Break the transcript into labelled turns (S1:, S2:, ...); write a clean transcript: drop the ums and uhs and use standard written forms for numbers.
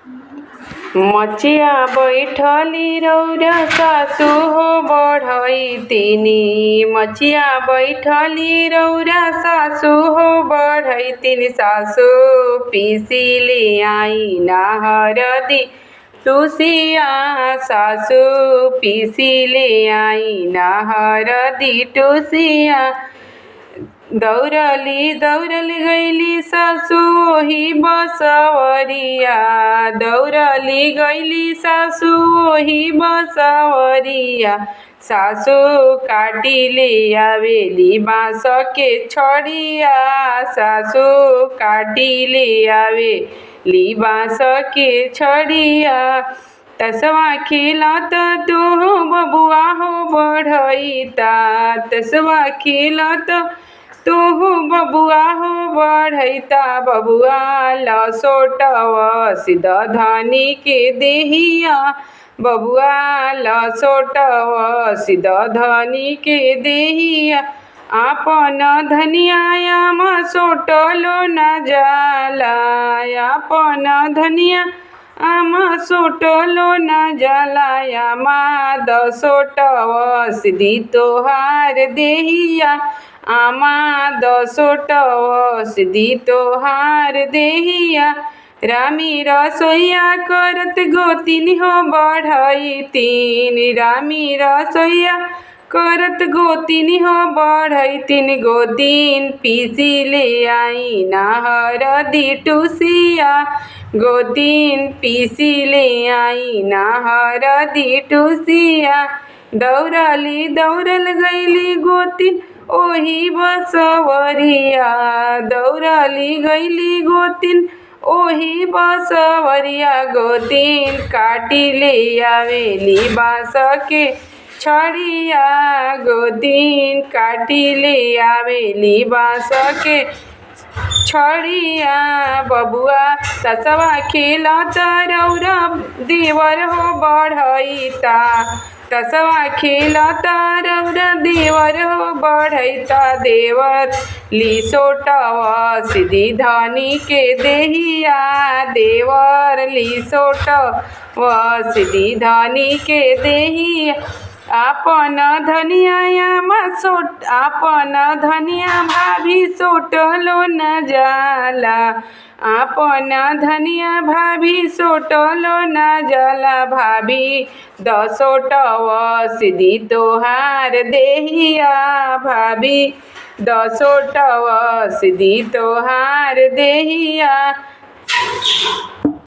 S1: मचिया बैठली रौरा सासु हो बढ़ई तिनी। मचिया बैठली रौरा सासु हो बढ़ई तिनी। सासु पीसिली आई ना हरदी टूसिया। सासु पीसिली आई ना हरदी टूसिया। दौड़ली गईली सासु ओही बसवरिया। दौड़ली गईली सासु ओही बसवरिया। सासु काटिले आवेली बाँस के छड़िया। सासु काटिले आवेली बाँस के छड़िया। तसवा खेलत तू बबुआ हो बढ़ईता। तसवा खेलत तू बबुआ हो बढ़ईता। बबुआ लसोटव सिद धनी के देहिया। बबुआ लसोटव सिद धनी के देहिया। आपन धनिया सोटलो न जाला। आपन धनिया आमा सोटलो न जाला। आमा दसोटव सिदी तोहार देहिया। आमा दसोटव सिदी तोहार देहिया। रामी रसोईया करत गोतिनी हो बढ़ई तीन। रामी रसोईया करत गोतिनी हो बढ़ई तीन। गोदीन पीसिले आई ना हरदी टूसिया। गोदीन पीसिले आई ना हरदी टूसिया। दौड़ल गईली गोतिन ओही बसवरिया। दौड़ली गईली गोतिन ओही बसवरिया। गोतिन काटिले आवेली बाँस के छड़िया। गोतिन काटिले आवेली बाँस के छड़िया। बबुआ तसवा खेलत रौरा देवर हो बढ़ईता। तसवा खेलत रौरा देवर हो बढ़ईता। देवर लिसोटव सिदी धनी के देहिया। देवर लिसोटव सिदी धनी के देहिया। आपन धनिया भाभी सोटलो न जाला। आपन धनिया भाभी सोटलो न जाला। भाभी दसोटव सिदी तोहार देहिया। भाभी दसोटव सिदी तोहार देहिया।